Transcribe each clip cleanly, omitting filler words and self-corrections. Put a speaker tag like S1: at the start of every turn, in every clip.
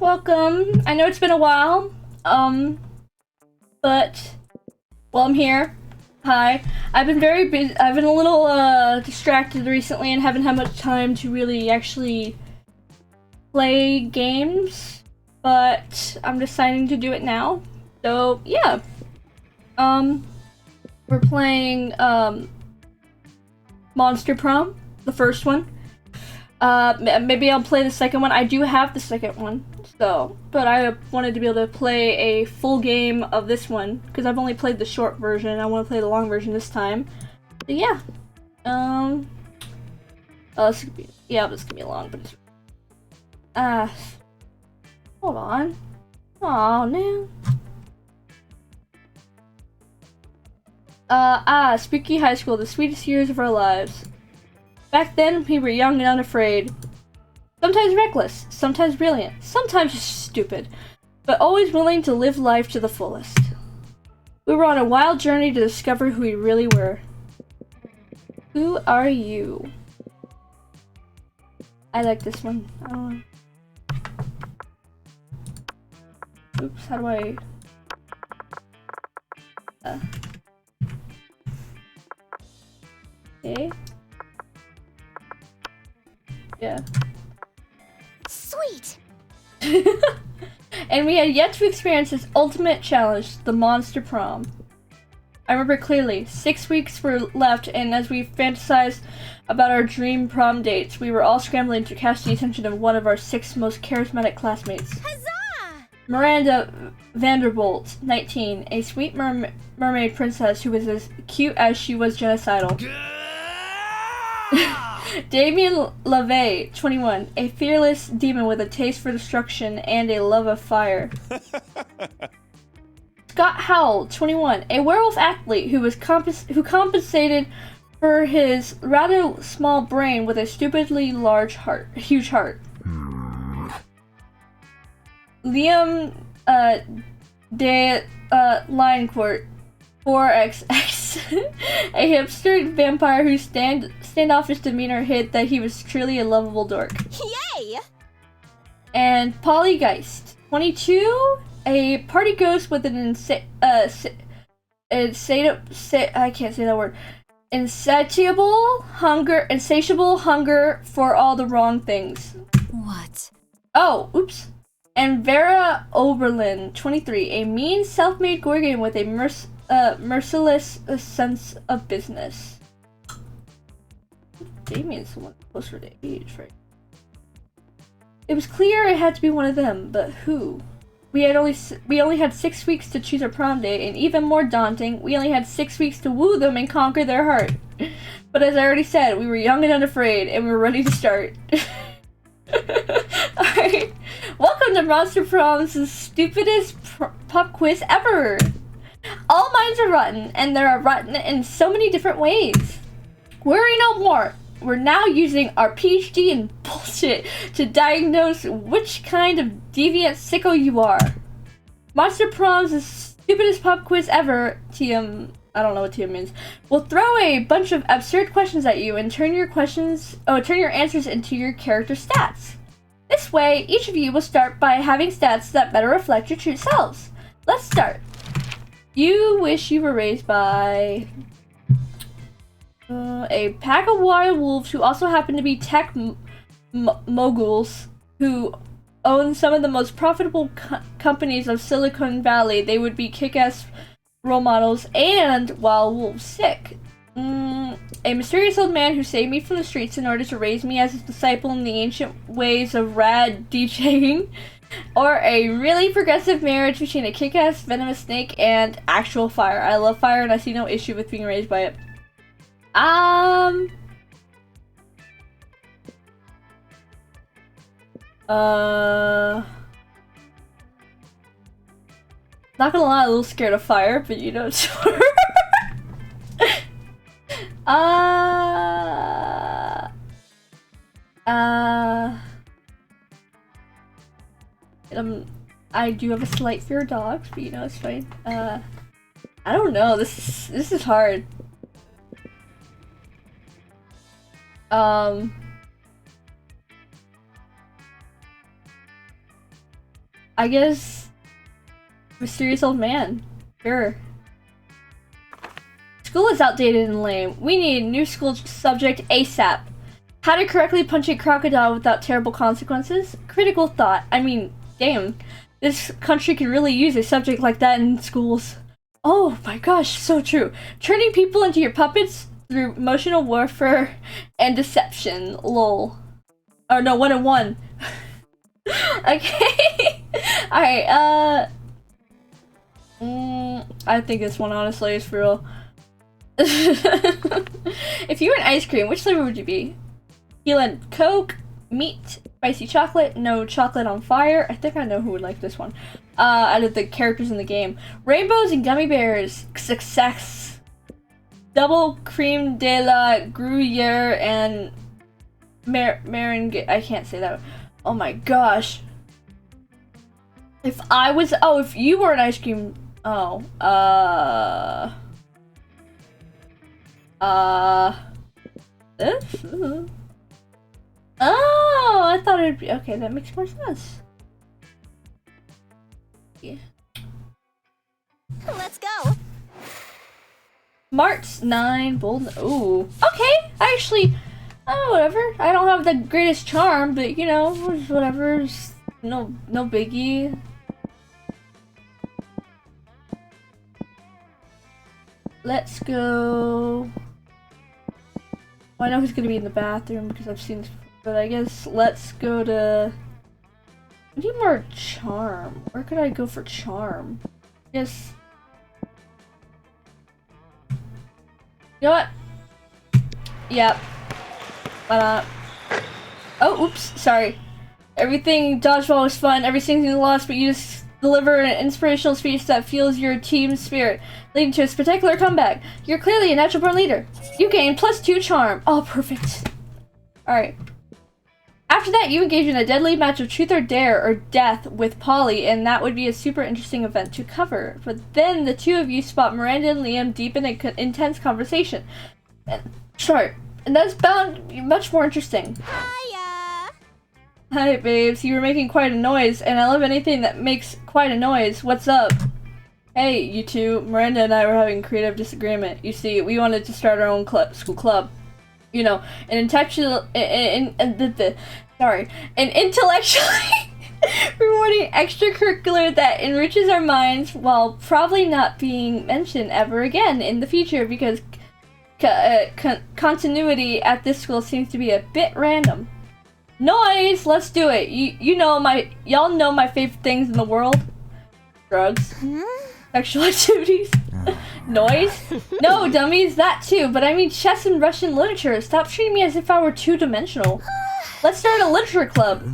S1: welcome. I know it's been a while, but, well, I'm here. Hi. I've been very busy. I've been a little, distracted recently and haven't had much time to really actually play games, but I'm deciding to do it now. So, yeah. We're playing, Monster Prom, the first one. Maybe I'll play the second one. I do have the second one, so, but I wanted to be able to play a full game of this one because I've only played the short version. I want to play the long version this time. So yeah, oh, this could be, yeah, this could be long, but it's, hold on. Oh no. Spooky High School, the sweetest years of our lives. Back then, we were young and unafraid. Sometimes reckless, sometimes brilliant, sometimes just stupid, but always willing to live life to the fullest. We were on a wild journey to discover who we really were. Who are you? I like this one. Oops, how do I... Okay. Yeah.
S2: Sweet!
S1: And we had yet to experience this ultimate challenge, the Monster Prom. I remember clearly, 6 weeks were left, and as we fantasized about our dream prom dates, we were all scrambling to catch the attention of one of our 6 most charismatic classmates.
S2: Huzzah!
S1: Miranda Vanderbilt, 19, a sweet mermaid princess who was as cute as she was genocidal. Damien LaVey, 21, a fearless demon with a taste for destruction and a love of fire. Scott Howell, 21, a werewolf athlete who was compensated for his rather small brain with a stupidly huge heart. Liam de Linecourt, 4XX, a hipster vampire whose standoffish demeanor hid that he was truly a lovable dork.
S2: Yay!
S1: And Polly Geist, 22, a party ghost with an I can't say that word. Insatiable hunger for all the wrong things.
S2: What?
S1: Oh, oops. And Vera Oberlin, 23, a mean, self-made Gorgon with a merciless sense of business. Damien's the one closer to age, right? It was clear it had to be one of them, but who? We only had 6 weeks to choose our prom date, and even more daunting, we only had 6 weeks to woo them and conquer their heart. But as I already said, we were young and unafraid, and we were ready to start. Alright, welcome to Monster Prom's stupidest pop quiz ever! All minds are rotten, and they are rotten in so many different ways. Worry no more! We're now using our PhD in bullshit to diagnose which kind of deviant sicko you are. Monster Prom's stupidest pop quiz ever, TM, I don't know what TM means. We'll throw a bunch of absurd questions at you and turn your answers into your character stats. This way, each of you will start by having stats that better reflect your true selves. Let's start. You wish you were raised by a pack of wild wolves who also happen to be tech moguls who own some of the most profitable companies of Silicon Valley. They would be kick-ass role models and while wolves sick. A mysterious old man who saved me from the streets in order to raise me as his disciple in the ancient ways of rad DJing. Or a really progressive marriage between a kick-ass venomous snake and actual fire. I love fire and I see no issue with being raised by it. Not gonna lie, I'm a little scared of fire, but you know, sure. I do have a slight fear of dogs, but you know, it's fine. I don't know, this is hard. I guess mysterious old man. Sure. School is outdated and lame. We need a new school subject ASAP. How to correctly punch a crocodile without terrible consequences? Critical thought. I mean, damn. This country could really use a subject like that in schools. Oh my gosh, so true. Turning people into your puppets through emotional warfare and deception. Lol. Oh no, 1-on-1. Okay. Alright, I think this one honestly is for real. If you were an ice cream, which flavor would you be? Keelan, Coke, meat, spicy chocolate, no chocolate on fire. I think I know who would like this one. Out of the characters in the game. Rainbows and gummy bears. Success. Double cream de la Gruyere and meringue. I can't say that. Oh my gosh. If I was... Oh, if you were an ice cream... Oh. This? Oh, I thought it'd be... Okay, that makes more sense. Yeah.
S2: Let's go.
S1: Smarts 9, bold... Ooh. Okay, I actually... Oh, whatever. I don't have the greatest charm, but, you know, whatever. No biggie. Let's go... Well, I know who's gonna be in the bathroom because I've seen this before, but I guess let's go to... I need more charm. Where could I go for charm? Yes. You know what? Yep. Why not? Oh, oops. Sorry. Everything dodgeball was fun. Every single loss, but you just deliver an inspirational speech that fuels your team's spirit, leading to a spectacular comeback. You're clearly a natural born leader. You gain +2 charm. Oh, perfect. Alright. After that, you engage in a deadly match of truth or dare or death with Polly, and that would be a super interesting event to cover. But then the two of you spot Miranda and Liam deep in an intense conversation. Short. And that's bound to be much more interesting.
S2: Hiya.
S1: Hi, babes. You were making quite a noise, and I love anything that makes quite a noise. What's up? Hey, you two. Miranda and I were having a creative disagreement. You see, we wanted to start our own school club. You know, an intellectually rewarding extracurricular that enriches our minds while probably not being mentioned ever again in the future because continuity at this school seems to be a bit random. Noise! Let's do it. Y'all know my favorite things in the world. Drugs. Sexual activities. Noise? No, dummies, that too, but I mean chess and Russian literature. Stop treating me as if I were two-dimensional. Let's start a literature club.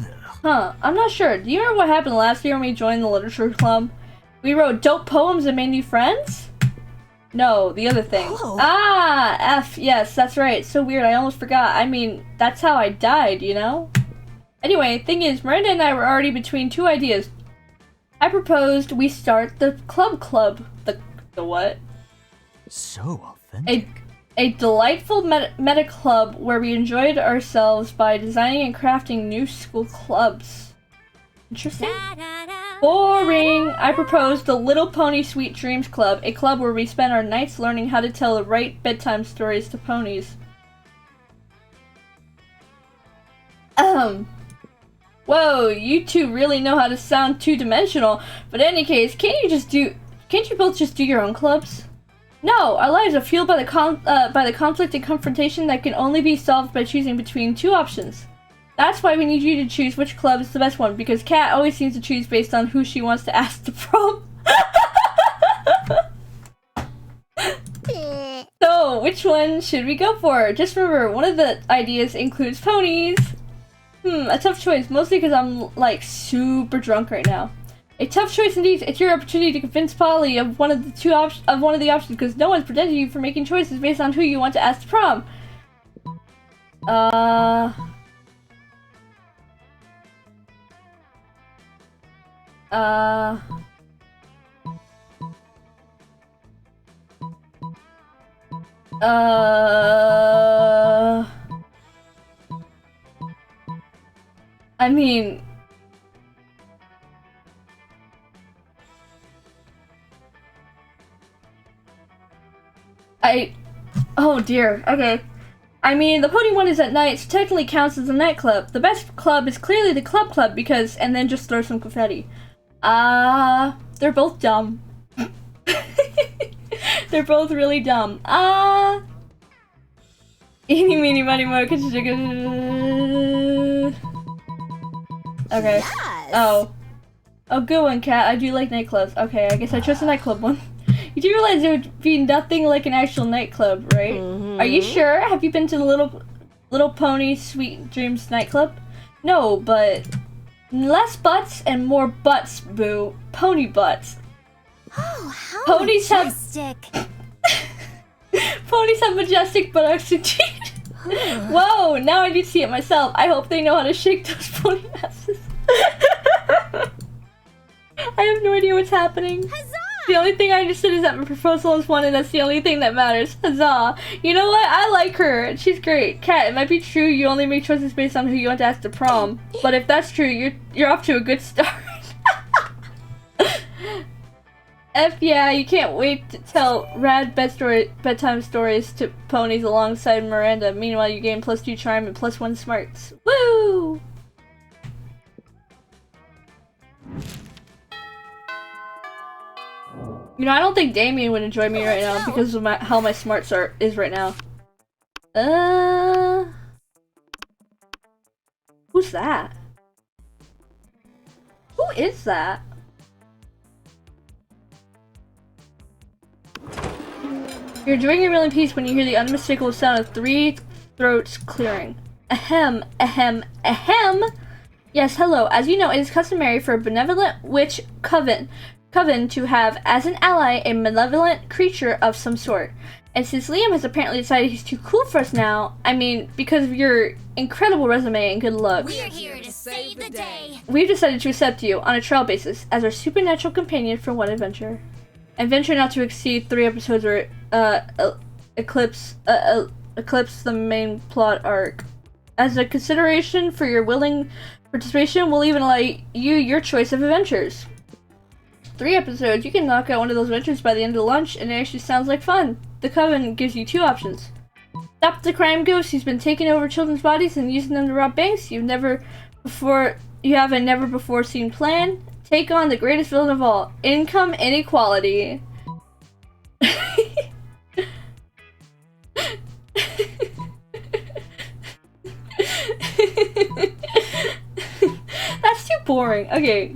S1: Huh, I'm not sure. Do you remember what happened last year when we joined the literature club? We wrote dope poems and made new friends? No, the other thing.
S2: Oh.
S1: Ah, F, yes, that's right. So weird, I almost forgot. I mean, that's how I died, you know? Anyway, thing is, Miranda and I were already between two ideas. I proposed we start the club. The what?
S3: So authentic.
S1: A delightful meta club where we enjoyed ourselves by designing and crafting new school clubs. Interesting. Boring! I proposed the Little Pony Sweet Dreams Club, a club where we spend our nights learning how to tell the right bedtime stories to ponies. Whoa, you two really know how to sound two-dimensional, but in any case, can't you both just do your own clubs? No, our lives are fueled by the conflict and confrontation that can only be solved by choosing between two options. That's why we need you to choose which club is the best one, because Kat always seems to choose based on who she wants to ask to prom. So, which one should we go for? Just remember, one of the ideas includes ponies. A tough choice, mostly because I'm, like, super drunk right now. A tough choice indeed. It's your opportunity to convince Polly of one of the options, because no one's protecting you from making choices based on who you want to ask to prom. I mean, Oh dear, okay. I mean, the pony one is at night, so technically counts as a nightclub. The best club is clearly the club because, and then just throw some confetti. They're both dumb. They're both really dumb. Eeny, meeny, miny, mo, okay.
S2: Yes.
S1: Oh, good one, Kat. I do like nightclubs. Okay, I guess I chose the nightclub one. You do realize it would be nothing like an actual nightclub, right?
S2: Mm-hmm.
S1: Are you sure? Have you been to the Little Pony Sweet Dreams nightclub? No, but less butts and more butts, boo. Pony butts.
S2: Oh, how
S1: Ponies
S2: majestic.
S1: Ponies have majestic buttocks indeed. Whoa, now I need to see it myself. I hope they know how to shake those pony asses. I have no idea what's happening.
S2: Huzzah!
S1: The only thing I understood is that my proposal is one, and that's the only thing that matters. Huzzah! You know what? I like her. She's great. Kat, it might be true you only make choices based on who you want to ask to prom, but if that's true, you're off to a good start. F yeah, you can't wait to tell rad bedtime stories to ponies alongside Miranda. Meanwhile, you gain +2 charm and +1 smarts. Woo! You know, I don't think Damien would enjoy me right now because of how my smarts is right now. Who's that? Who is that? You're enjoying your meal in peace when you hear the unmistakable sound of 3 throats clearing. Ahem, ahem, ahem! Yes, hello. As you know, it is customary for a benevolent witch coven to have as an ally a malevolent creature of some sort. And since Liam has apparently decided he's too cool for us now, I mean, because of your incredible resume and good looks,
S2: We're here to save the day.
S1: we've decided to accept you on a trial basis as our supernatural companion for one adventure. And venture not to exceed 3 episodes or eclipse the main plot arc. As a consideration for your willing participation, we'll even allow you your choice of adventures. 3 episodes, you can knock out one of those adventures by the end of lunch, and it actually sounds like fun. The Coven gives you 2 options. Stop the crime ghost who's been taking over children's bodies and using them to rob banks. You have a never before seen plan. Take on the greatest villain of all, income inequality. That's too boring. Okay.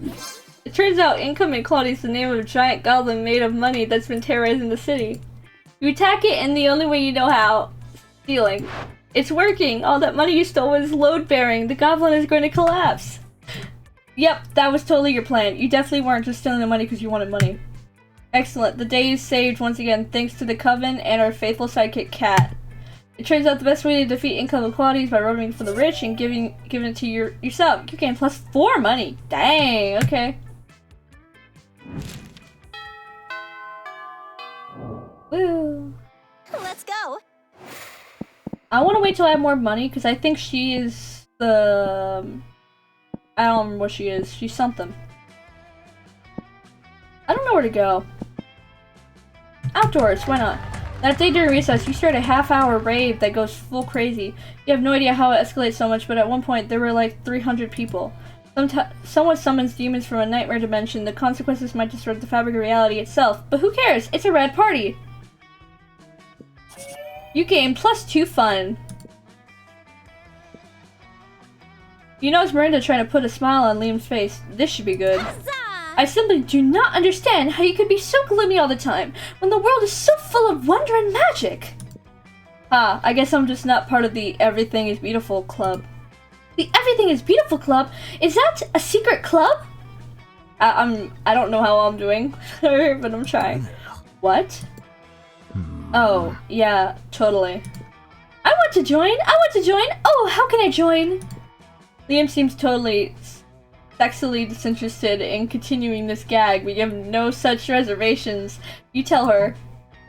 S1: It turns out income inequality is the name of a giant goblin made of money that's been terrorizing the city. You attack it in the only way you know how. Stealing. It's working! All that money you stole was load-bearing. The goblin is going to collapse. Yep, that was totally your plan. You definitely weren't just stealing the money because you wanted money. Excellent. The day is saved once again thanks to the Coven and our faithful sidekick, Kat. It turns out the best way to defeat income inequality is by robbing from the rich and giving it to yourself. You gain +4 money. Dang, okay. Woo.
S2: Let's go.
S1: I want to wait till I have more money because I think she is the... I don't remember what she is. She's something. I don't know where to go. Outdoors, why not? That day during recess, you start a half-hour rave that goes full crazy. You have no idea how it escalates so much, but at one point there were like 300 people. Someone summons demons from a nightmare dimension. The consequences might disrupt the fabric of reality itself. But who cares? It's a rad party! You gain +2 fun. You notice Miranda trying to put a smile on Liam's face. This should be good.
S2: Huzzah!
S1: I simply do not understand how you could be so gloomy all the time, when the world is so full of wonder and magic! Ah, I guess I'm just not part of the Everything is Beautiful club. The Everything is Beautiful club? Is that a secret club? I don't know how I'm doing, but I'm trying. What? Oh, yeah, totally. I want to join! I want to join! Oh, how can I join? Liam seems totally sexily disinterested in continuing this gag. We have no such reservations. You tell her.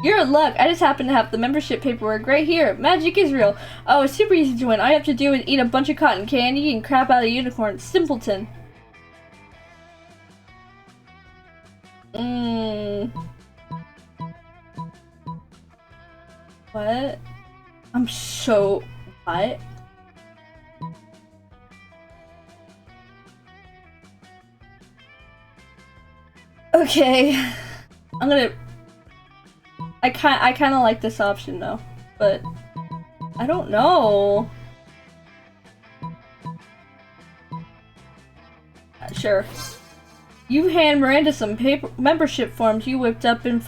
S1: You're in luck. I just happen to have the membership paperwork right here. Magic is real. Oh, it's super easy to join. All you have to do is eat a bunch of cotton candy and crap out a unicorn. Simpleton. What? I'm so... What? Okay. I'm gonna... I kind of like this option though, but... I don't know. Sure. You hand Miranda some paper membership forms you whipped up in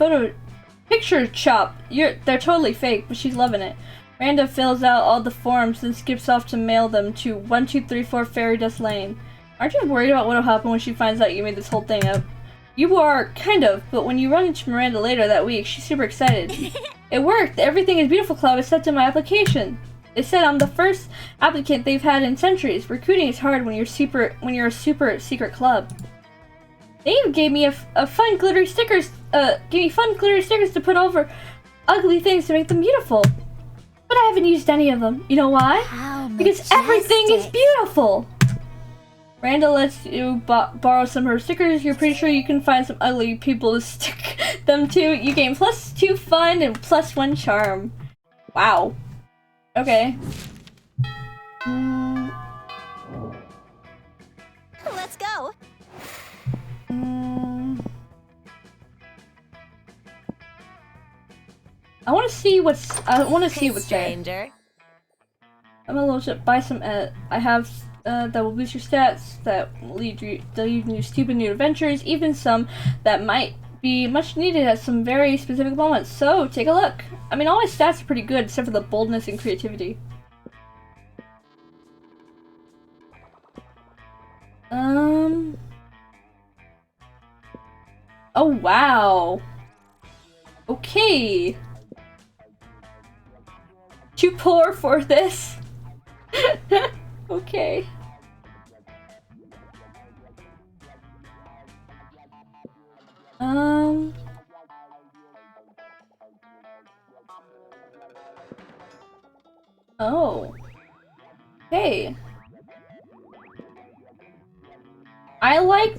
S1: picture shop. They're totally fake, but she's loving it. Miranda fills out all the forms and skips off to mail them to 1234 Fairy Dust Lane. Aren't you worried about what'll happen when she finds out you made this whole thing up? You are, kind of, but when you run into Miranda later that week, she's super excited. It worked! Everything is beautiful, Cloud accepted my application. They said I'm the first applicant they've had in centuries. Recruiting is hard when you're a super secret club. They even gave me fun glittery stickers to put over ugly things to make them beautiful. But I haven't used any of them. You know why?
S2: How
S1: because
S2: majestic.
S1: Everything is beautiful! Miranda lets you borrow some of her stickers. You're pretty sure you can find some ugly people to stick them to. You gain +2 fun and +1 charm. Wow. Okay.
S2: Let's go.
S1: I want to see what's there.
S2: Stranger.
S1: I'm gonna load up, buy some. I have that will boost your stats, that will lead you to stupid new adventures, even some that might be much needed at some very specific moments. So take a look. I mean, all my stats are pretty good except for the boldness and creativity. Oh wow. Okay. Too poor for this. Okay. Oh. Hey. I like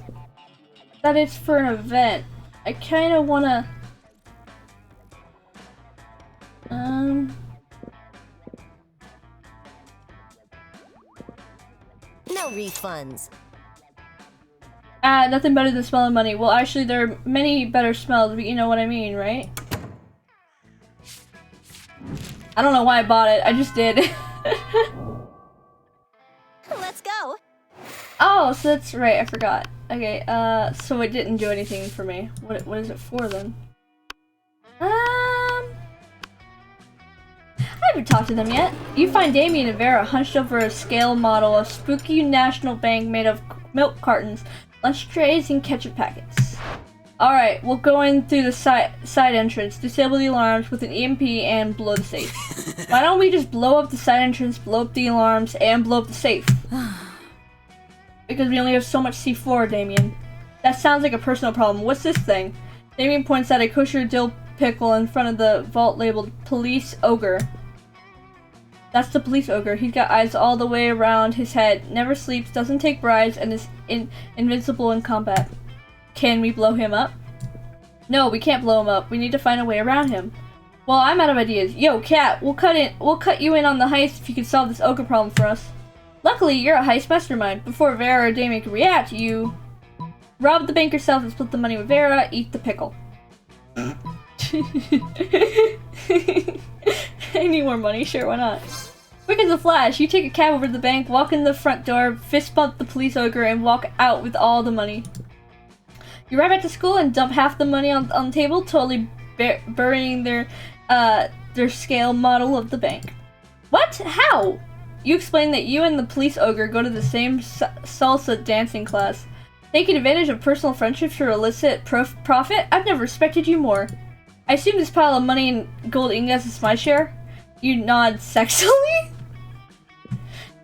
S1: that it's for an event. I kind of wanna...
S2: No refunds.
S1: Nothing better than smelling money. Well, actually, there are many better smells, but you know what I mean, right? I don't know why I bought it. I just did.
S2: Let's go.
S1: Oh, so that's right. I forgot. Okay, so it didn't do anything for me. What is it for then? I haven't talked to them yet. You find Damien and Vera hunched over a scale model of spooky National Bank made of milk cartons, lunch trays, and ketchup packets. Alright, we'll go in through the side entrance, disable the alarms with an EMP, and blow the safe. Why don't we just blow up the side entrance, blow up the alarms, and blow up the safe? Because we only have so much C4, Damien. That sounds like a personal problem. What's this thing? Damien points at a kosher dill pickle in front of the vault labeled Police Ogre. That's the Police Ogre. He's got eyes all the way around his head, never sleeps, doesn't take bribes, and is invincible in combat. Can we blow him up? No, we can't blow him up. We need to find a way around him. Well, I'm out of ideas. Yo, Cat, we'll cut you in on the heist if you can solve this ogre problem for us. Luckily, you're a heist mastermind. Before Vera or Damien can react, you rob the bank yourself and split the money with Vera, eat the pickle. I need more money, sure, why not? Quick as a flash, you take a cab over to the bank, walk in the front door, fist bump the police ogre, and walk out with all the money. You arrive back to school and dump half the money on the table, totally burying their scale model of the bank. What? How? You explain that you and the police ogre go to the same salsa dancing class. Taking advantage of personal friendships for illicit profit? I've never respected you more. I assume this pile of money and gold ingots is my share? You nod sexily?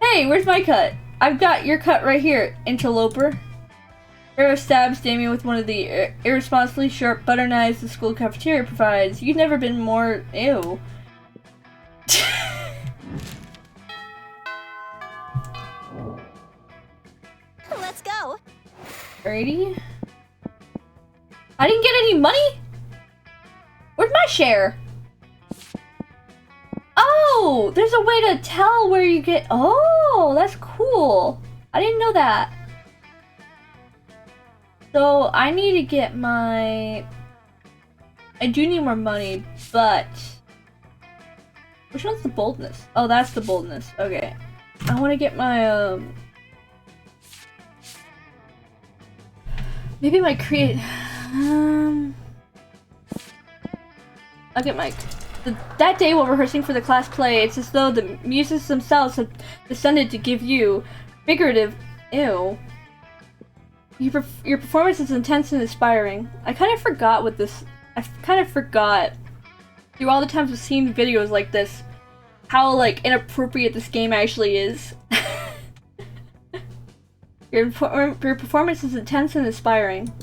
S1: Hey, where's my cut? I've got your cut right here, interloper. Vera stabs Damien with one of the irresponsibly sharp butter knives the school cafeteria provides. You've never been more... Ew.
S2: Let's go.
S1: Alrighty. I didn't get any money? Where's my share? Oh, there's a way to tell where you get. Oh, that's cool. I didn't know that. So I need to get my. I do need more money, but which one's the boldness? Oh, that's the boldness. Okay, I want to get my maybe my create. I'll get my. That day while rehearsing for the class play, it's as though the muses themselves have descended to give you figurative. Ew. Your performance is intense and inspiring. I kind of forgot what this. I kind of forgot through all the times I've seen videos like this, how like inappropriate this game actually is. Your performance is intense and inspiring.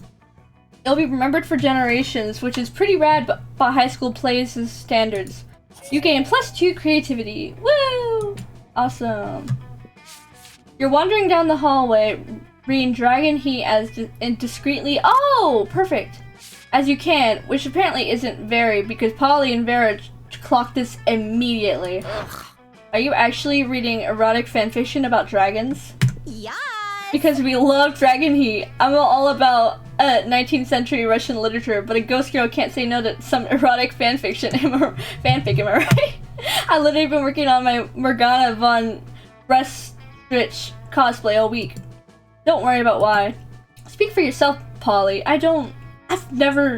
S1: It'll be remembered for generations, which is pretty rad by high school plays' standards. You gain +2 creativity. Woo! Awesome. You're wandering down the hallway, reading Dragon Heat as discreetly. Oh, perfect. As you can, which apparently isn't very, because Polly and Vera clocked this immediately.
S2: Ugh.
S1: Are you actually reading erotic fanfiction about dragons?
S2: Yes!
S1: Because we love Dragon Heat. I'm all about 19th century Russian literature, but a ghost girl can't say no to some erotic fanfiction. Fanfic, am I right? I literally been working on my Morgana von Brestrich cosplay all week. Don't worry about why. Speak for yourself, Polly. I've never...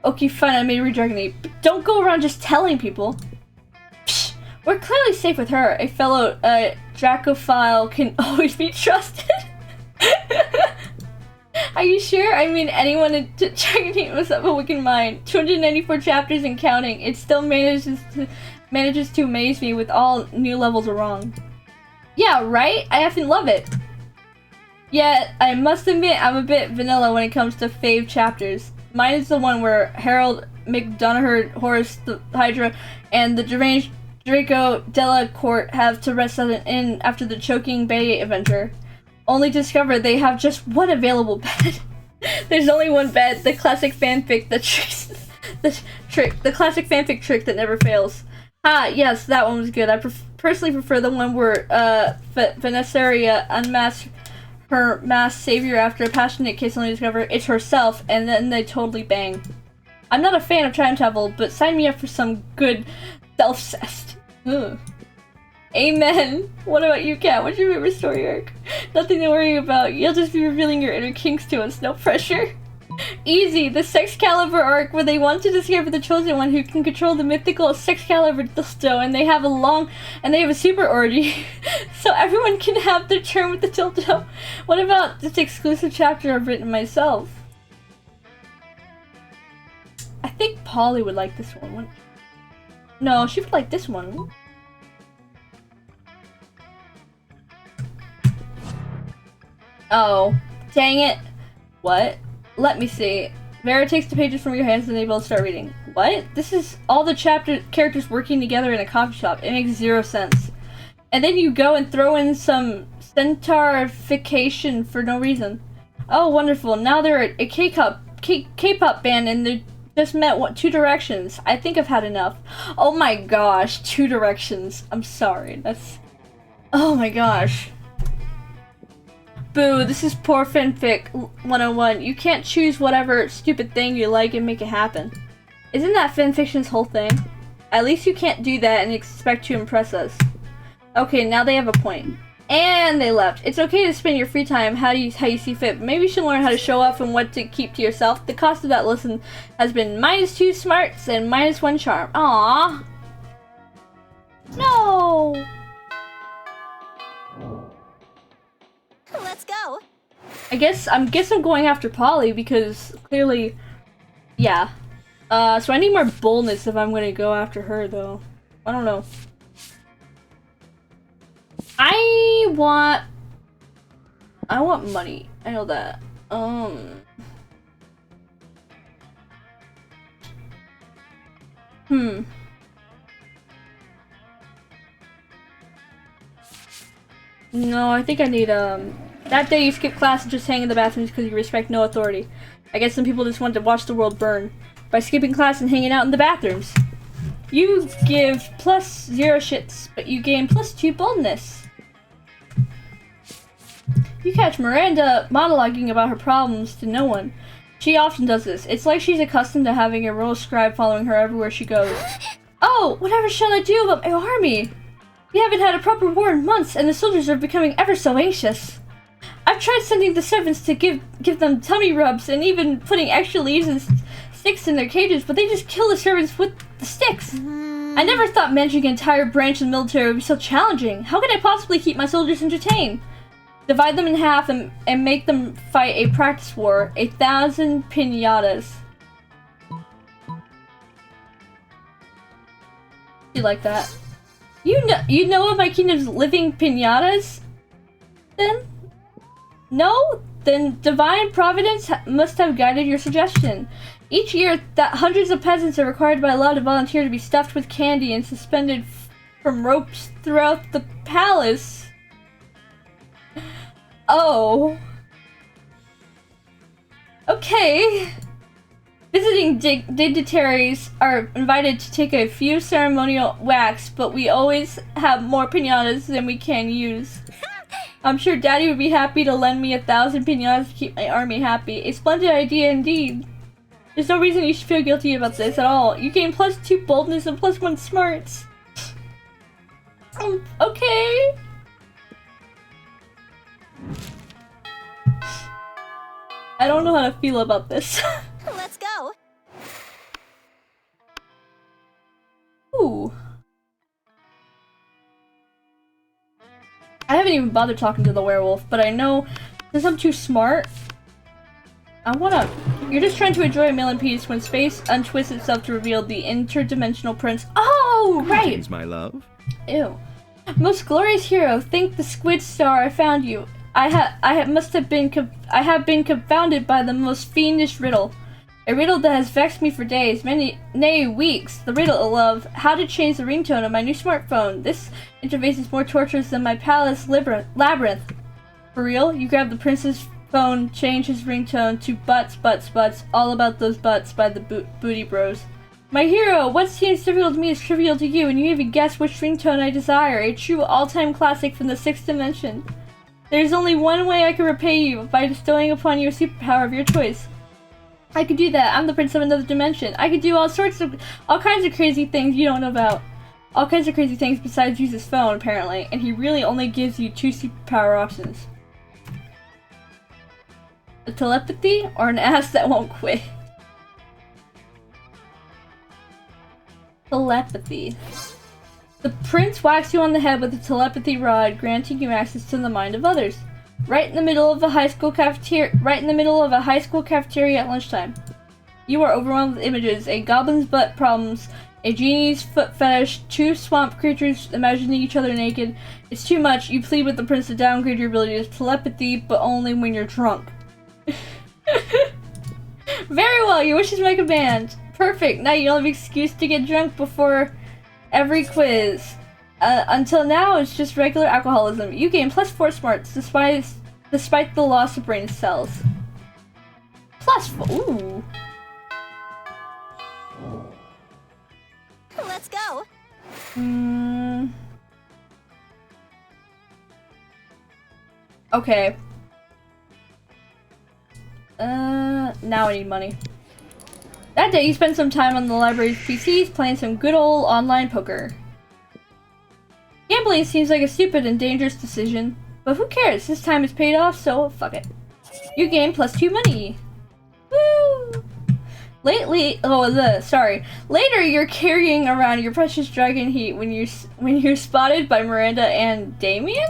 S1: Okay, fine, I may read Dragon Heat, but don't go around just telling people. Psh, we're clearly safe with her. A fellow Dracophile can always be trusted. Are you sure? I mean, anyone in Dragon Heat must have a wicked mind. 294 chapters and counting. It still manages to amaze me with all new levels of wrong. Yeah, right? I effing love it. Yet, I must admit I'm a bit vanilla when it comes to fave chapters. Mine is the one where Harold McDonough, Horace the Hydra, and the deranged Draco Delacourt have to rest at an inn after the choking Bay adventure. Only to discover they have just one available bed. There's only one bed, the classic fanfic that the classic fanfic trick that never fails. Ah, yes, that one was good. I personally prefer the one where Vanessaria unmasks her masked savior after a passionate kiss, only to discover it's herself, and then they totally bang. I'm not a fan of time travel, but sign me up for some good self-cest. Amen. What about you, Kat? What's your favorite story arc? Nothing to worry about. You'll just be revealing your inner kinks to us. No pressure. Easy. The Sexcalibur arc, where they want to discover the chosen one who can control the mythical Sexcalibur dildo, and they have a super orgy, so everyone can have their turn with the dildo. What about this exclusive chapter I've written myself? I think Polly would like this one. No, she would like this one. Oh, dang it. What? Let me see. Vera takes the pages from your hands and they both start reading. What? This is all the characters working together in a coffee shop. It makes zero sense. And then you go and throw in some centaurification for no reason. Oh, wonderful. Now they're a K-pop band and they just met 2 Directions. I think I've had enough. Oh my gosh, 2 Directions. I'm sorry. That's... Oh my gosh. Boo, this is poor fanfic 101. You can't choose whatever stupid thing you like and make it happen. Isn't that fanfiction's whole thing? At least you can't do that and expect to impress us. Okay, now they have a point. And they left. It's okay to spend your free time how you see fit, but maybe you should learn how to show off and what to keep to yourself. The cost of that lesson has been -2 smarts and -1 charm. Aww. No.
S2: Let's go.
S1: I guess I'm going after Polly because clearly, yeah. So I need more boldness if I'm gonna go after her, though. I don't know. I want money. I know that. No, I think I need, that day you skip class and just hang in the bathrooms because you respect no authority. I guess some people just want to watch the world burn by skipping class and hanging out in the bathrooms. You give +0 shits, but you gain +2 boldness. You catch Miranda monologuing about her problems to no one. She often does this. It's like she's accustomed to having a royal scribe following her everywhere she goes. Oh, whatever shall I do about my army? We haven't had a proper war in months, and the soldiers are becoming ever so anxious. I've tried sending the servants to give them tummy rubs, and even putting extra leaves and sticks in their cages, but they just kill the servants with the sticks. I never thought managing an entire branch of the military would be so challenging. How could I possibly keep my soldiers entertained? Divide them in half and make them fight a practice war. 1,000 piñatas. You like that? You know of my kingdom's living piñatas? Then? No? Then divine providence must have guided your suggestion. Each year, that hundreds of peasants are required by law to volunteer to be stuffed with candy and suspended from ropes throughout the palace. Oh. Okay. Visiting dignitaries are invited to take a few ceremonial whacks, but we always have more piñatas than we can use. I'm sure Daddy would be happy to lend me 1,000 piñatas to keep my army happy. A splendid idea indeed. There's no reason you should feel guilty about this at all. You gain +2 boldness and +1 smarts. Okay. I don't know how to feel about this.
S2: Let's go.
S1: Ooh. I haven't even bothered talking to the werewolf, but I know since I'm too smart, you're just trying to enjoy a meal in peace when space untwists itself to reveal the interdimensional prince. Oh, right!
S4: Greetings, my love.
S1: Ew. Most glorious hero, thank the squid star I found you. I have been confounded by the most fiendish riddle. A riddle that has vexed me for days, nay, weeks. The riddle of how to change the ringtone of my new smartphone. This interface is more torturous than my palace labyrinth. For real? You grab the prince's phone, change his ringtone to butts, butts, butts, all about those butts by the booty bros. My hero, what seems trivial to me is trivial to you, and you even guess which ringtone I desire. A true all-time classic from the 6th dimension. There's only one way I can repay you, by bestowing upon you a superpower of your choice. I could do that. I'm the prince of another dimension. I could do all kinds of crazy things you don't know about. All kinds of crazy things besides use his phone, apparently, and he really only gives you 2 superpower options. A telepathy, or an ass that won't quit. Telepathy. The prince whacks you on the head with a telepathy rod, granting you access to the mind of others. Right in the middle of a high school cafeteria at lunchtime. You are overwhelmed with images: a goblin's butt problems, a genie's foot fetish, 2 swamp creatures imagining each other naked. It's too much. You plead with the prince to downgrade your ability to telepathy, but only when you're drunk. Very well, your wish is my command. Perfect. Now you don't have an excuse to get drunk before every quiz. Until now, it's just regular alcoholism. You gain +4 smarts, despite the loss of brain cells. +4. Ooh.
S2: Let's go.
S1: Okay. Now I need money. That day, you spent some time on the library's PCs playing some good old online poker. Gambling seems like a stupid and dangerous decision, but who cares? This time it's paid off, so fuck it. You gain +2 money. Woo! Later, you're carrying around your precious dragon heat when you're spotted by Miranda and Damien.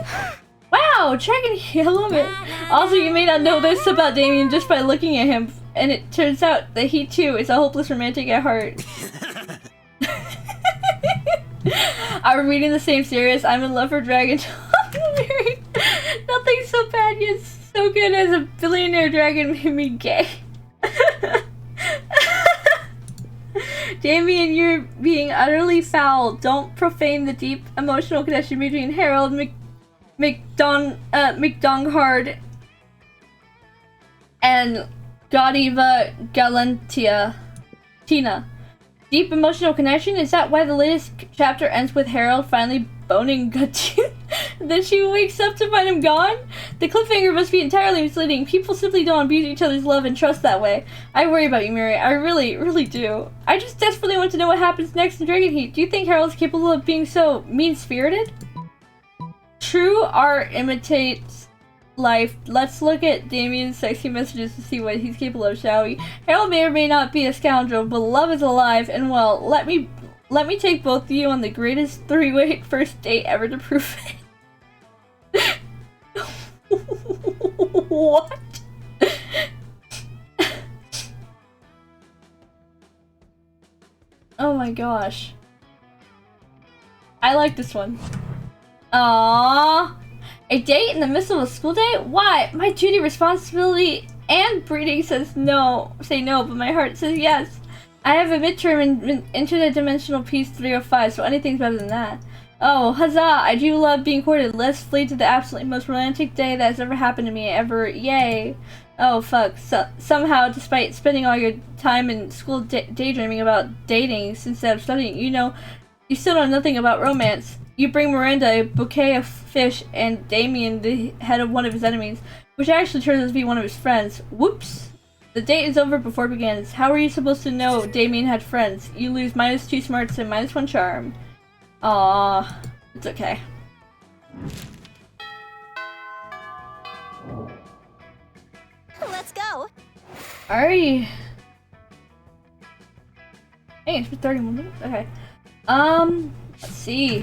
S1: Wow, dragon heat, I love it. Also, you may not know this about Damien just by looking at him, and it turns out that he too is a hopeless romantic at heart. Are we reading the same series? I'm in love for Dragon. Nothing so bad yet so good as a billionaire dragon made me gay. Damien, you're being utterly foul. Don't profane the deep emotional connection between Harold McDonghard and Godiva Tina. Deep emotional connection? Is that why the latest chapter ends with Harold finally boning Gutsu? Then she wakes up to find him gone? The cliffhanger must be entirely misleading. People simply don't abuse each other's love and trust that way. I worry about you, Miri. I really, really do. I just desperately want to know what happens next in Dragon Heat. Do you think Harold's capable of being so mean-spirited? True art imitates life. Let's look at Damien's sexy messages to see what he's capable of, shall we? Harold may or may not be a scoundrel, but love is alive, and well, let me take both of you on the greatest three-way first date ever to prove it. What? Oh my gosh. I like this one. Aww. A date in the midst of a school day? Why? My duty, responsibility, and breeding says no. Say no, but my heart says yes. I have a midterm in interdimensional peace 305, so anything's better than that. Oh, huzzah! I do love being courted. Let's flee to the absolutely most romantic day that has ever happened to me ever. Yay! Oh, fuck. Somehow, despite spending all your time in school daydreaming about dating instead of studying, you still know nothing about romance. You bring Miranda a bouquet of fish and Damien the head of one of his enemies, which actually turns out to be one of his friends. Whoops! The date is over before it begins. How are you supposed to know Damien had friends? You lose -2 smarts and -1 charm. Aww, it's okay.
S2: Let's go.
S1: Alrighty. Hey, it's been 31 minutes? Okay. Let's see.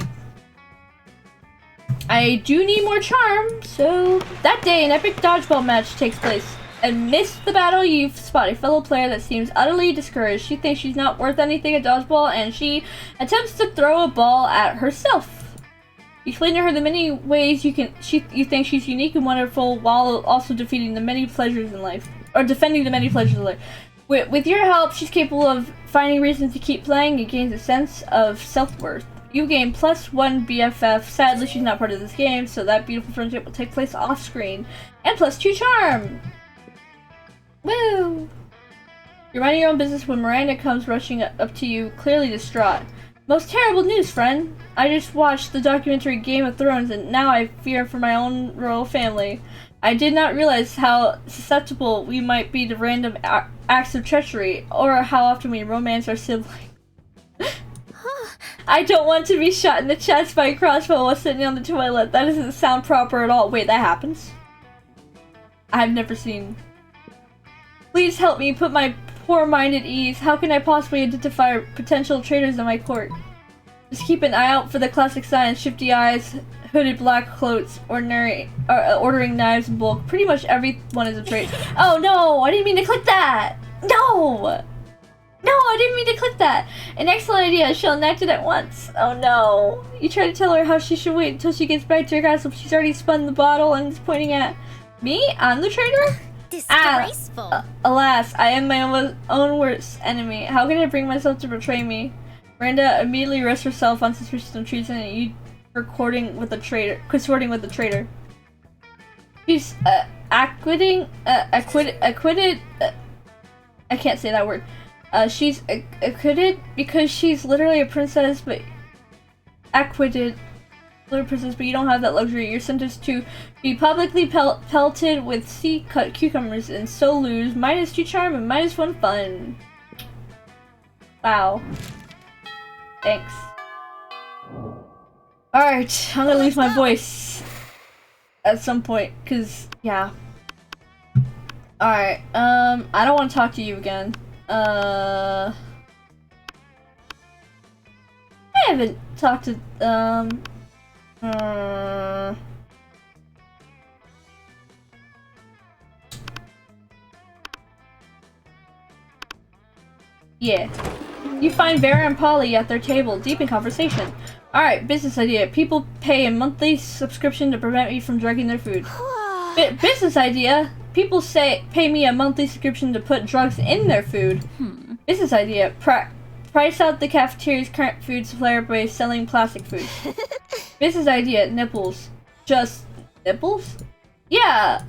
S1: I do need more charm, so that day an epic dodgeball match takes place. Amidst the battle, you spot a fellow player that seems utterly discouraged. She thinks she's not worth anything at dodgeball, and she attempts to throw a ball at herself. You explain to her the many ways you think she's unique and wonderful, while also defeating the many pleasures in life, or defending the many pleasures in life. With your help, she's capable of finding reasons to keep playing and gains a sense of self-worth. You gain +1 BFF. Sadly, she's not part of this game, so that beautiful friendship will take place off-screen, and +2 charm. Woo! You're minding your own business when Miranda comes rushing up to you, clearly distraught. Most terrible news, friend. I just watched the documentary Game of Thrones, and now I fear for my own royal family. I did not realize how susceptible we might be to random acts of treachery, or how often we romance our siblings. I don't want to be shot in the chest by a crossbow while sitting on the toilet. That doesn't sound proper at all. Wait, that happens? I've never seen... Please help me put my poor mind at ease. How can I possibly identify potential traitors in my court? Just keep an eye out for the classic signs: shifty eyes, hooded black cloaks, ordering knives in bulk. Pretty much everyone is a traitor. Oh no! I didn't mean to click that! No! No, I didn't mean to click that! An excellent idea. She'll enact it at once. Oh no. You try to tell her how she should wait until she gets back to her castle. She's already spun the bottle and is pointing at me? I'm the traitor?
S2: Disgraceful.
S1: Alas, I am my own worst enemy. How can I bring myself to betray me? Miranda immediately rests herself on suspicion of treason and you consorting with the traitor. She's acquitted. I can't say that word. She's acquitted because she's literally a princess, but acquitted. Little princess, but you don't have that luxury. You're sentenced to be publicly pelted with sea-cut cucumbers and so lose -2 charm and -1 fun. Wow. Thanks. Alright, I'm gonna lose my voice at some point, cause, yeah. Alright, I don't want to talk to you again. I haven't talked to, yeah. You find Vera and Polly at their table, deep in conversation. Alright, business idea. People pay a monthly subscription to prevent me from drugging their food. Business idea. People pay me a monthly subscription to put drugs in their food. Business idea. Price out the cafeteria's current food supplier by selling plastic food. Business idea. Nipples. Just nipples? Yeah.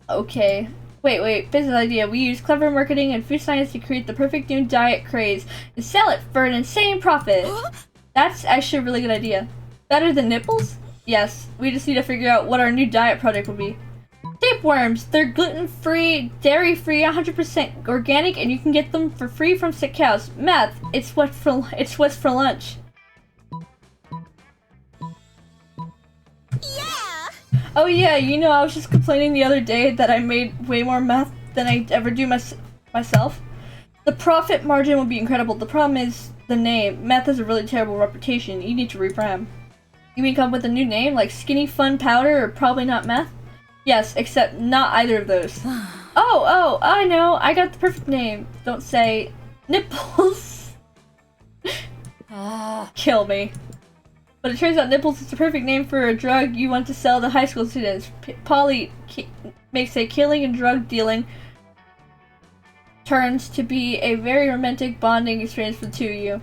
S1: Okay. Wait, business idea. We use clever marketing and food science to create the perfect new diet craze and sell it for an insane profit. That's actually a really good idea. Better than nipples? Yes, we just need to figure out what our new diet product will be. Tapeworms! They're gluten-free, dairy-free, 100% organic, and you can get them for free from sick cows. Meth, it's what's for lunch.
S2: Yeah!
S1: Oh yeah, you know, I was just complaining the other day that I made way more meth than I ever do myself. The profit margin would be incredible. The problem is the name. Meth has a really terrible reputation. You need to rebrand. You mean come up with a new name, like Skinny Fun Powder or Probably Not Meth? Yes, except not either of those. Oh, I know. I got the perfect name. Don't say nipples. Kill me. But it turns out nipples is the perfect name for a drug you want to sell to high school students. Polly makes a killing and drug dealing turns to be a very romantic bonding experience for the two of you.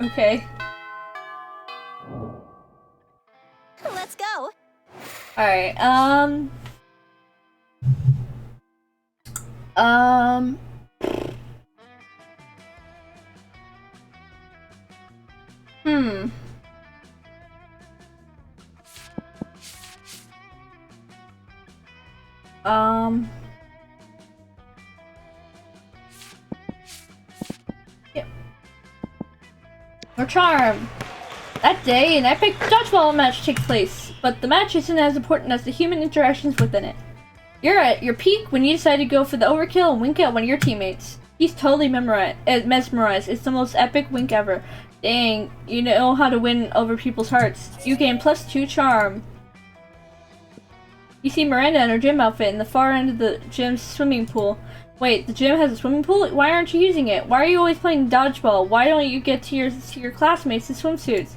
S1: Okay.
S2: Let's go.
S1: Alright, Yep. Or charm. That day, an epic dodgeball match takes place, but the match isn't as important as the human interactions within it. You're at your peak when you decide to go for the overkill and wink at one of your teammates. He's totally mesmerized. It's the most epic wink ever. Dang, you know how to win over people's hearts. You gain +2 charm. You see Miranda in her gym outfit in the far end of the gym's swimming pool. Wait, the gym has a swimming pool? Why aren't you using it? Why are you always playing dodgeball? Why don't you get to your classmates in swimsuits?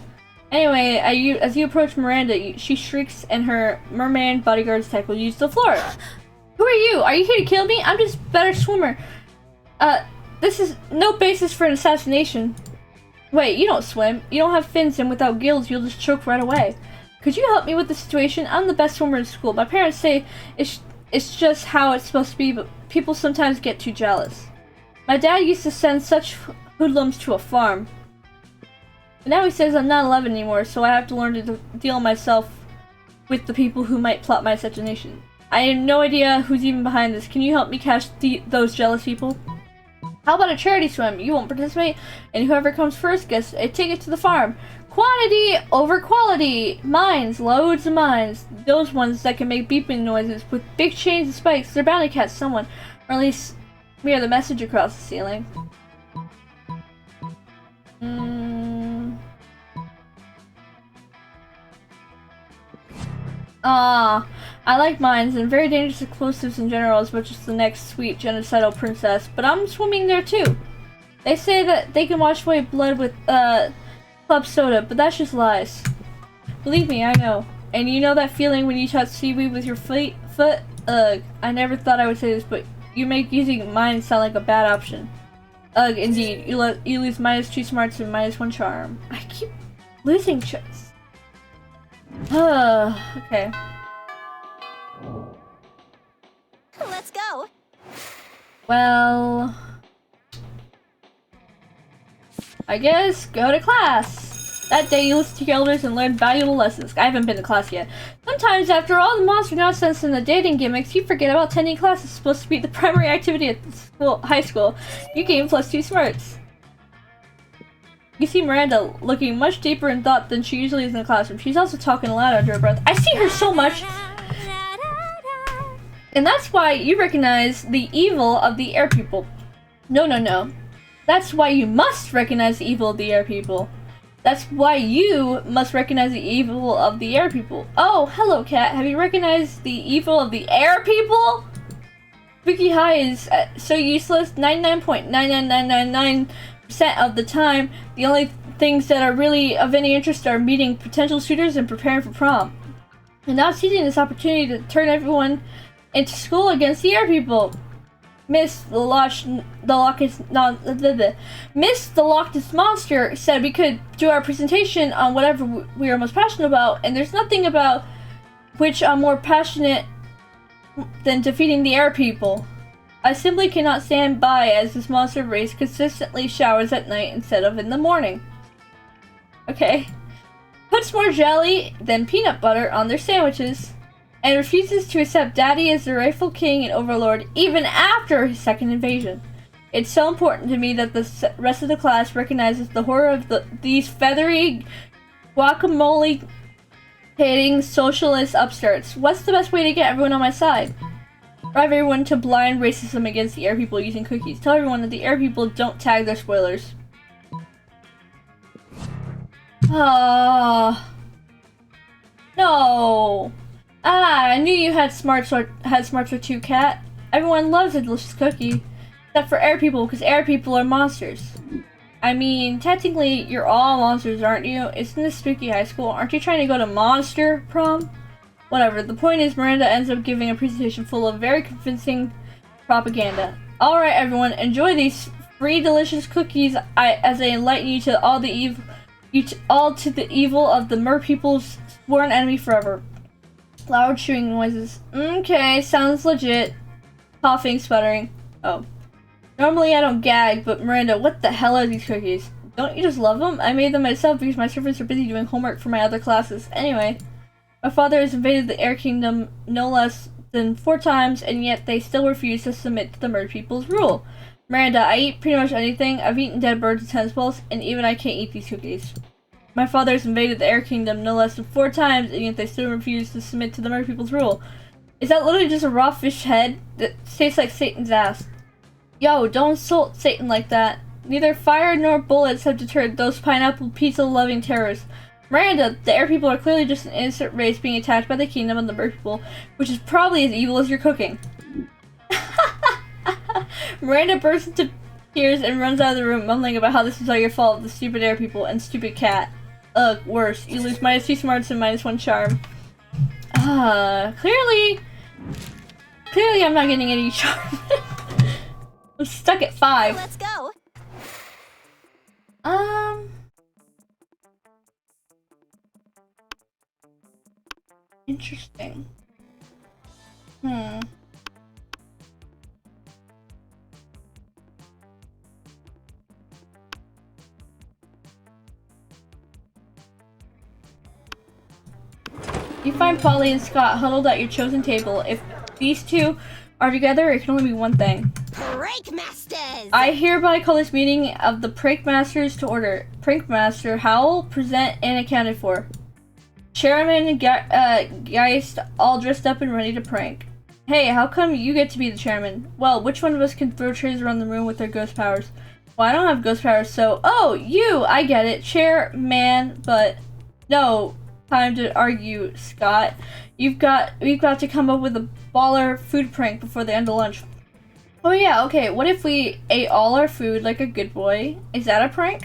S1: Anyway, as you approach Miranda, she shrieks and her merman bodyguards tackle you to the floor. Who are you? Are you here to kill me? I'm just a better swimmer. This is no basis for an assassination. Wait, you don't swim. You don't have fins, and without gills, you'll just choke right away. Could you help me with the situation? I'm the best swimmer in school. My parents say it's just how it's supposed to be, but people sometimes get too jealous. My dad used to send such hoodlums to a farm. But now he says I'm not 11 anymore, so I have to learn to deal myself with the people who might plot my assassination. I have no idea who's even behind this. Can you help me catch those jealous people? How about a charity swim? You won't participate, and whoever comes first gets a ticket to the farm. Quantity over quality! Mines, loads of mines. Those ones that can make beeping noises with big chains and spikes. They're bound to catch someone, or at least mirror the message across the ceiling. I like mines and very dangerous explosives in general as much as the next sweet genocidal princess, but I'm swimming there too. They say that they can wash away blood with, club soda, but that's just lies. Believe me, I know. And you know that feeling when you touch seaweed with your foot? Ugh, I never thought I would say this, but you make using mines sound like a bad option. Ugh, indeed. You lose -2 smarts and -1 charm. I keep losing shots. Okay.
S2: Let's go.
S1: Well, I guess go to class. That day you listen to your elders and learn valuable lessons. I haven't been to class yet. Sometimes, after all the monster nonsense and the dating gimmicks, you forget about attending class is supposed to be the primary activity at the high school. You gain +2 smarts. You see Miranda looking much deeper in thought than she usually is in the classroom. She's also talking aloud under her breath. I see her so much! And that's why you recognize the evil of the air people. No. That's why you must recognize the evil of the air people. That's why you must recognize the evil of the air people. Oh, hello, Cat. Have you recognized the evil of the air people? Spooky High is so useless. 99.99999% of the time, the only things that are really of any interest are meeting potential suitors and preparing for prom. And not seizing this opportunity to turn everyone into school against the air people. Miss the Loch Ness Monster said we could do our presentation on whatever we are most passionate about, and there's nothing about which I'm more passionate than defeating the air people. I simply cannot stand by as this monster race consistently showers at night instead of in the morning. Okay. Puts more jelly than peanut butter on their sandwiches, and refuses to accept Daddy as the rightful king and overlord even after his second invasion. It's so important to me that the rest of the class recognizes the horror of these feathery, guacamole-hating socialist upstarts. What's the best way to get everyone on my side? Drive everyone to blind racism against the air people using cookies. Tell everyone that the air people don't tag their spoilers. Ah, no. I knew you had smarts or too, Cat. Everyone loves a delicious cookie, except for air people, because air people are monsters. I mean, technically, you're all monsters, aren't you? Isn't this spooky high school? Aren't you trying to go to monster prom? Whatever. The point is, Miranda ends up giving a presentation full of very convincing propaganda. All right, everyone, enjoy these free, delicious cookies as they enlighten you to all the evil. To the evil of the mer people's sworn enemy forever. Loud chewing noises. Okay, sounds legit. Coughing, sputtering. Oh. Normally I don't gag, but Miranda, what the hell are these cookies? Don't you just love them? I made them myself because my servants are busy doing homework for my other classes. Anyway, my father has invaded the Air Kingdom no less than 4 times, and yet they still refuse to submit to the mer people's rule. Miranda, I eat pretty much anything. I've eaten dead birds and tentacles, and even I can't eat these cookies. My father has invaded the Air Kingdom no less than 4 times, and yet they still refuse to submit to the mer people's rule. Is that literally just a raw fish head that tastes like Satan's ass? Yo, don't insult Satan like that. Neither fire nor bullets have deterred those pineapple pizza-loving terrorists. Miranda, the air people are clearly just an innocent race being attacked by the kingdom of the mer people, which is probably as evil as your cooking. Miranda bursts into tears and runs out of the room, mumbling about how this is all your fault, the stupid air people, and stupid cat. Ugh, worse. You lose -2 smarts and -1 charm. Clearly I'm not getting any charm. I'm stuck at 5.
S2: Let's go.
S1: Interesting. You find Polly and Scott huddled at your chosen table. If these two are together, it can only be one thing.
S2: Prank Masters!
S1: I hereby call this meeting of the Prank Masters to order. Prank Master Howl, present and accounted for. Chairman Geist, all dressed up and ready to prank. Hey, how come you get to be the chairman? Well, which one of us can throw trays around the room with their ghost powers? Well, I don't have ghost powers, so... Oh, you! I get it. Chairman, but... No. Time to argue, Scott. We've got to come up with a baller food prank before the end of lunch. Oh yeah, okay, what if we ate all our food like a good boy? Is that a prank?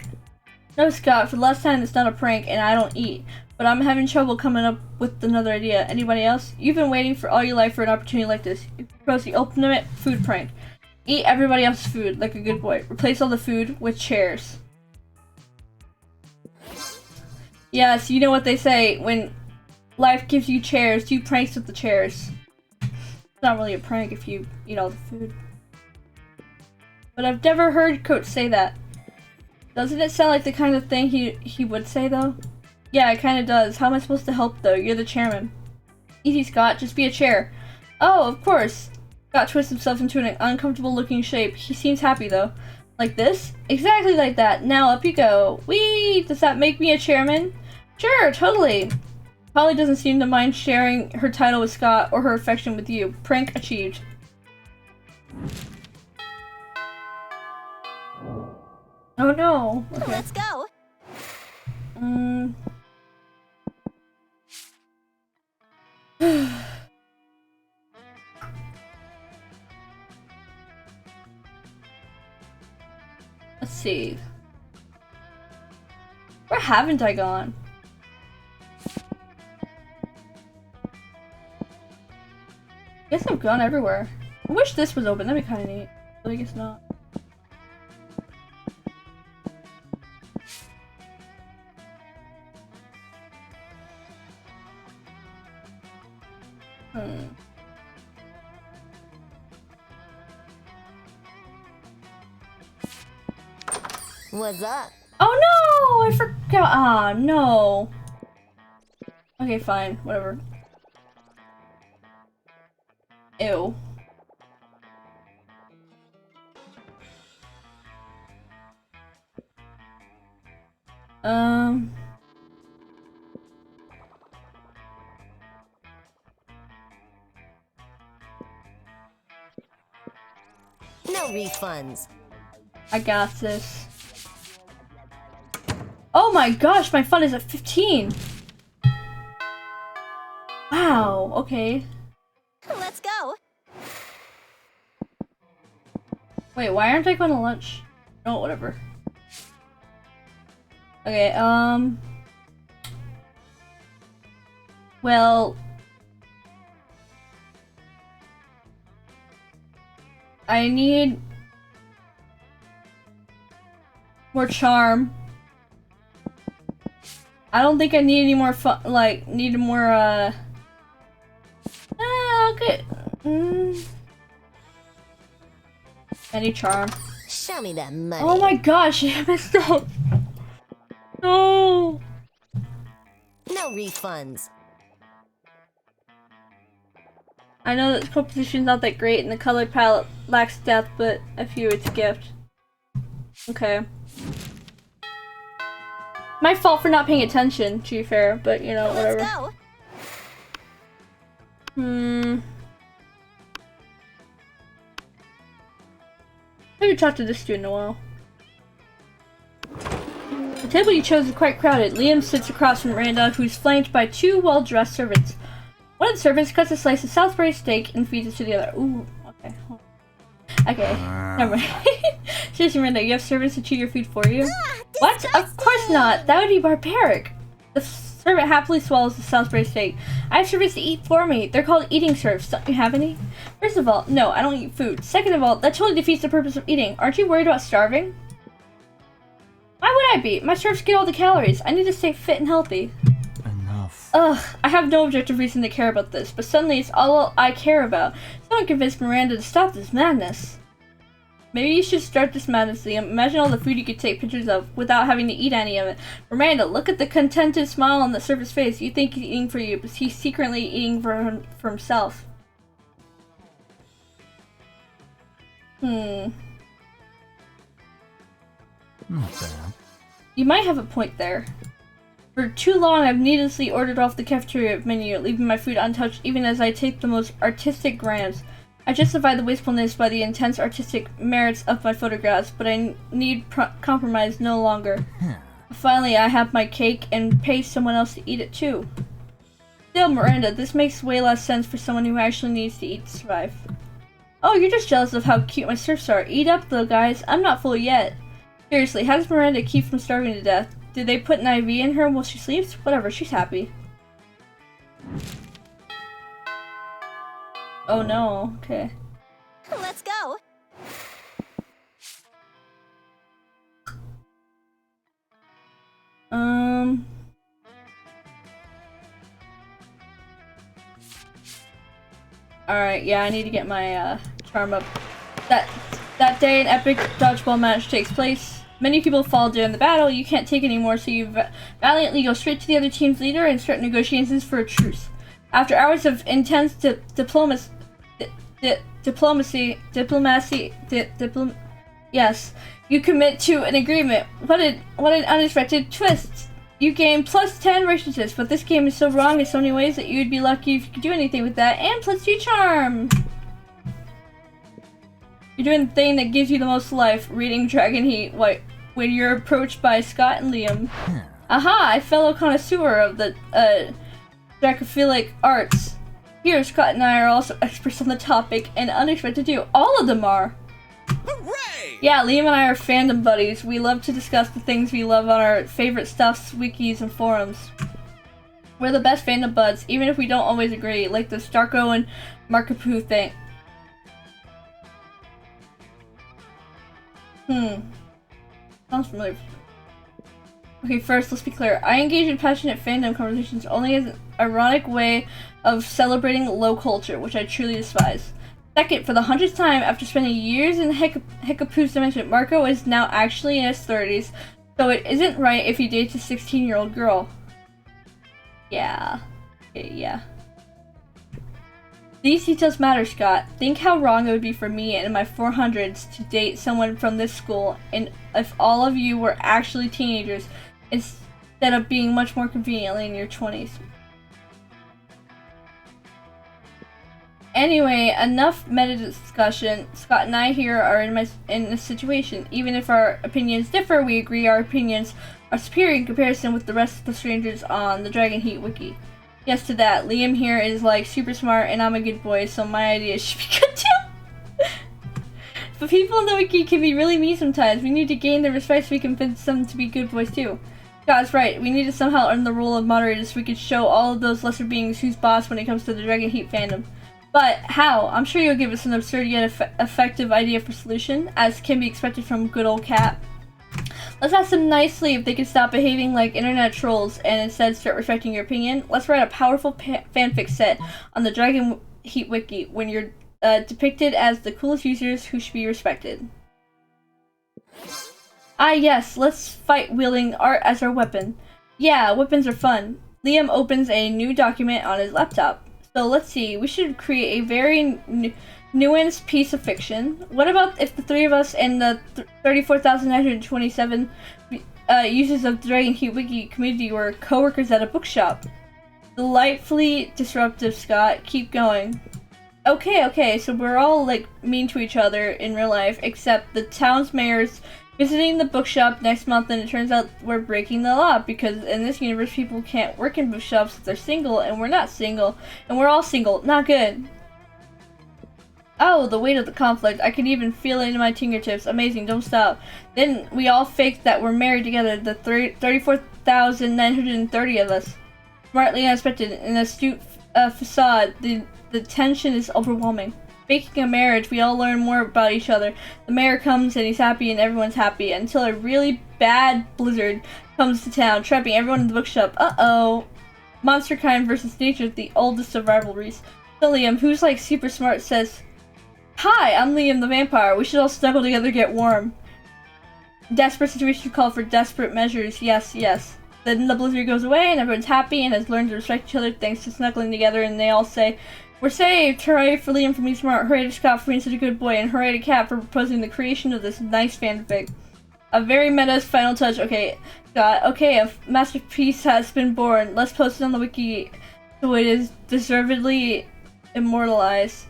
S1: No, Scott, for the last time it's not a prank and I don't eat. But I'm having trouble coming up with another idea. Anybody else? You've been waiting for all your life for an opportunity like this. You propose the ultimate food prank. Eat everybody else's food like a good boy. Replace all the food with chairs. Yes, you know what they say, when life gives you chairs, do pranks with the chairs. It's not really a prank if you eat all the food. But I've never heard Coach say that. Doesn't it sound like the kind of thing he would say, though? Yeah, it kinda does. How am I supposed to help, though? You're the chairman. Easy, Scott. Just be a chair. Oh, of course. Scott twists himself into an uncomfortable-looking shape. He seems happy, though. Like this? Exactly like that. Now up you go. Whee! Does that make me a chairman? Sure, totally. Polly doesn't seem to mind sharing her title with Scott or her affection with you. Prank achieved. Oh no. Okay.
S2: Let's go.
S1: Let's see. Where haven't I gone? I guess I've gone everywhere. I wish this was open, that'd be kinda neat. But I guess not.
S2: What's up?
S1: Oh no! I forgot. Ah, no. Okay, fine. Whatever. Ew.
S2: No refunds.
S1: I got this. Oh my gosh, my fun is at 15. Wow, okay.
S2: Let's go.
S1: Wait, why aren't I going to lunch? Oh, whatever. Okay, well, I need more charm. I don't think I need any more fun, like, need more, okay. I need charm.
S2: Show me that money.
S1: Oh my gosh, I messed up. No.
S2: No refunds.
S1: I know that the composition's not that great and the color palette lacks depth, but I feel it's a gift. Okay. My fault for not paying attention, to be fair, but you know, whatever.
S2: Let's go.
S1: I haven't talked to this student in a while. The table you chose is quite crowded. Liam sits across from Miranda, who's flanked by two well-dressed servants. One of the servants cuts a slice of Salisbury steak and feeds it to the other. Ooh, okay. Okay, never mind. Seriously, Miranda, you have servants to chew your food for you? What? Of course not! That would be barbaric! The servant happily swallows the Salisbury steak. I have servants to eat for me. They're called eating serfs. Don't you have any? First of all, no, I don't eat food. Second of all, that totally defeats the purpose of eating. Aren't you worried about starving? Why would I be? My serfs get all the calories. I need to stay fit and healthy.
S3: Enough.
S1: Ugh, I have no objective reason to care about this, but suddenly it's all I care about. Someone convinced Miranda to stop this madness. Maybe you should start this madness, Liam. Imagine all the food you could take pictures of without having to eat any of it. Miranda, look at the contented smile on the servant's face. You think he's eating for you, but he's secretly eating for himself.
S3: Not bad.
S1: You might have a point there. For too long, I've needlessly ordered off the cafeteria menu, leaving my food untouched even as I take the most artistic grams. I justify the wastefulness by the intense artistic merits of my photographs, but I need compromise no longer. Finally, I have my cake and pay someone else to eat it too. Still, Miranda, this makes way less sense for someone who actually needs to eat to survive. Oh, you're just jealous of how cute my serfs are. Eat up, though, guys. I'm not full yet. Seriously, how does Miranda keep from starving to death? Did they put an IV in her while she sleeps? Whatever, she's happy. Oh no, okay.
S2: Let's go.
S1: Alright, yeah, I need to get my charm up. That day, an epic dodgeball match takes place. Many people fall during the battle. You can't take anymore, so you valiantly go straight to the other team's leader and start negotiations for a truce. After hours of intense diplomacy, yes, you commit to an agreement. What an unexpected twist! You gain plus 10 relationships, but this game is so wrong in so many ways that you'd be lucky if you could do anything with that, and plus 2 charm! You're doing the thing that gives you the most life, reading Dragon Heat, when you're approached by Scott and Liam. Aha, a fellow connoisseur of the, dracophilic arts. Here, Scott and I are also experts on the topic, and unexpected too. All of them are!
S4: Hooray!
S1: Yeah, Liam and I are fandom buddies. We love to discuss the things we love on our favorite stuffs, wikis, and forums. We're the best fandom buds, even if we don't always agree, like the Starko and Markiplier thing. Sounds familiar. Okay, first, let's be clear. I engage in passionate fandom conversations only as an ironic way of celebrating low culture, which I truly despise. Second, for the 100th time, after spending years in Hiccupoo's dimension, Marco is now actually in his 30s, so it isn't right if he dates a 16-year-old girl. Yeah. Yeah. These details matter, Scott. Think how wrong it would be for me in my 400s to date someone from this school, and if all of you were actually teenagers, instead of being much more conveniently in your 20s. Anyway, enough meta discussion. Scott and I here are in a situation. Even if our opinions differ, we agree our opinions are superior in comparison with the rest of the strangers on the Dragon Heat Wiki. Yes to that. Liam here is like super smart and I'm a good boy, so my ideas should be good too. But people in the wiki can be really mean sometimes. We need to gain their respect so we can convince them to be good boys too. Scott's right. We need to somehow earn the role of moderators so we can show all of those lesser beings who's boss when it comes to the Dragon Heat fandom. But how? I'm sure you'll give us an absurd yet effective idea for solution, as can be expected from good old Cat. Let's ask them nicely if they can stop behaving like internet trolls and instead start respecting your opinion. Let's write a powerful fanfic set on the Dragon Heat Wiki when you're depicted as the coolest users who should be respected. Ah yes, let's fight wielding art as our weapon. Yeah, weapons are fun. Liam opens a new document on his laptop. So let's see, we should create a very nuanced piece of fiction. What about if the three of us and the 34,927 users of the Dragon Heat Wiki community were co-workers at a bookshop? Delightfully disruptive, Scott. Keep going. Okay, so we're all like mean to each other in real life, except the town's mayor's visiting the bookshop next month, and it turns out we're breaking the law because in this universe people can't work in bookshops if they're single, and we're not single, and we're all single. Not good. Oh, the weight of the conflict. I can even feel it in my fingertips. Amazing, don't stop. Then we all fake that we're married together, the 34,930 of us. Smartly unexpected, an astute facade. The tension is overwhelming. Faking a marriage, we all learn more about each other. The mayor comes and he's happy and everyone's happy until a really bad blizzard comes to town, trapping everyone in the bookshop. Uh-oh. Monster kind versus nature, the oldest of rivalries. So Liam, who's like super smart, says, "Hi, I'm Liam the vampire. We should all snuggle together to get warm." Desperate situation call for desperate measures. Yes. Then the blizzard goes away and everyone's happy and has learned to respect each other thanks to snuggling together, and they all say, "We're saved! Hooray for Liam for being smart, hooray to Scott for being such a good boy, and hooray to Cat for proposing the creation of this nice fanfic." A very meta final touch. Okay, Scott. Okay, a masterpiece has been born. Let's post it on the wiki so it is deservedly immortalized.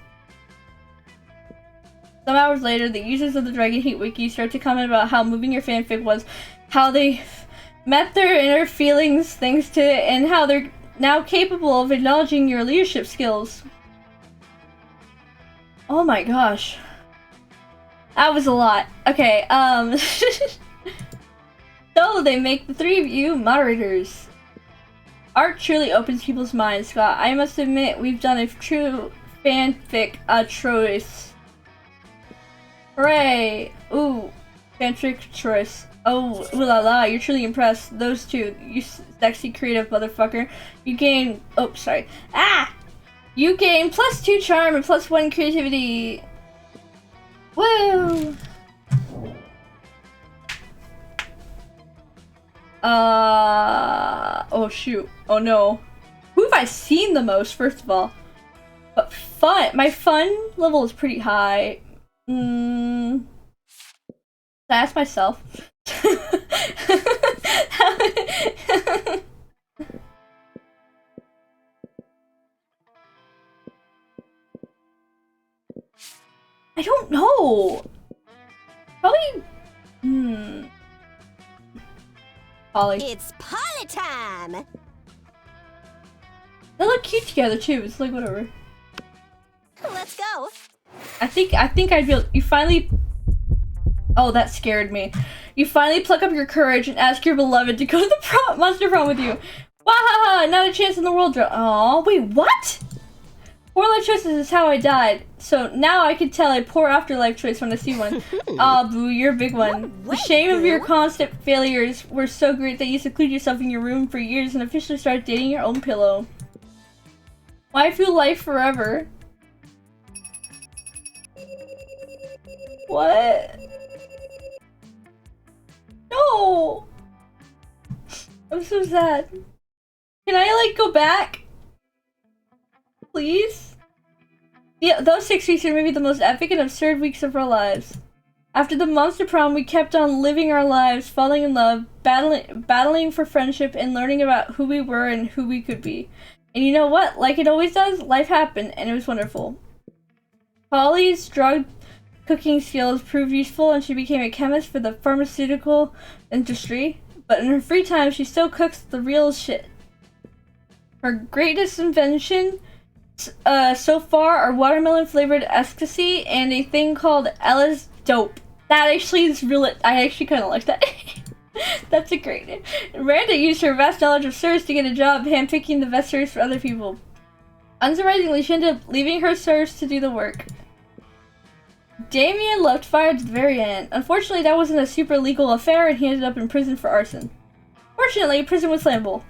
S1: Some hours later, the users of the Dragon Heat Wiki start to comment about how moving your fanfic was, how they met their inner feelings thanks to it, and how they're now capable of acknowledging your leadership skills. Oh my gosh. That was a lot. Okay, so they make the three of you moderators. Art truly opens people's minds, Scott. I must admit, we've done a true fanfic choice. Hooray! Ooh, fanfic choice. Oh, ooh la la, you're truly impressed. Those two, you sexy creative motherfucker. You gain, oh, sorry. Ah! You gain +2 charm and +1 creativity. Woo! Oh shoot. Oh no. Who have I seen the most, first of all? But fun, my fun level is pretty high. I ask myself. I don't know. Probably. Polly.
S2: It's party time.
S1: They look cute together too. It's like whatever.
S2: Let's go.
S1: I think I'd feel. You finally. Oh, that scared me. You finally pluck up your courage and ask your beloved to go to the monster prom with you. Wahaha! Not a chance in the world. Oh, wait, what? Poor life choices is how I died. So now I can tell a poor afterlife choice when I see one. Aw, boo, you're a big one. The shame of your constant failures were so great that you secluded yourself in your room for years and officially started dating your own pillow. Why feel life forever? What? No! I'm so sad. Can I, like, go back? Please? Yeah, those 6 weeks are maybe the most epic and absurd weeks of our lives. After the monster prom, we kept on living our lives, falling in love, battling for friendship, and learning about who we were and who we could be. And you know what? Like it always does, life happened, and it was wonderful. Polly's drug cooking skills proved useful, and she became a chemist for the pharmaceutical industry. But in her free time, she still cooks the real shit. Her greatest invention so far are watermelon-flavored ecstasy and a thing called Ella's Dope. That actually is real. I actually kind of like that. That's a great name. Miranda used her vast knowledge of serves to get a job handpicking the best serves for other people. Unsurprisingly, she ended up leaving her serves to do the work. Damien left fire to the very end. Unfortunately, that wasn't a super legal affair, and he ended up in prison for arson. Fortunately, prison was flammable.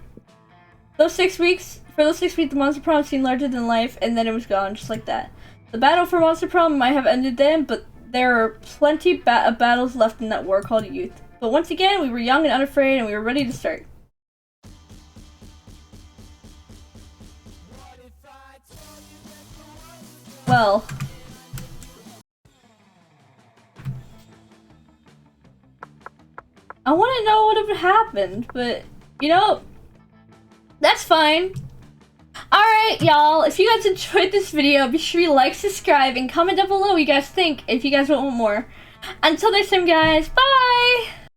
S1: For those 6 weeks, the Monster Prom seemed larger than life, and then it was gone, just like that. The battle for Monster Prom might have ended then, but there are plenty of battles left in that war called youth. But once again, we were young and unafraid, and we were ready to start. Well. I want to know what would have happened, but, you know, that's fine. Alright, y'all, if you guys enjoyed this video, be sure you like, subscribe, and comment down below what you guys think if you guys want more. Until next time, guys, bye!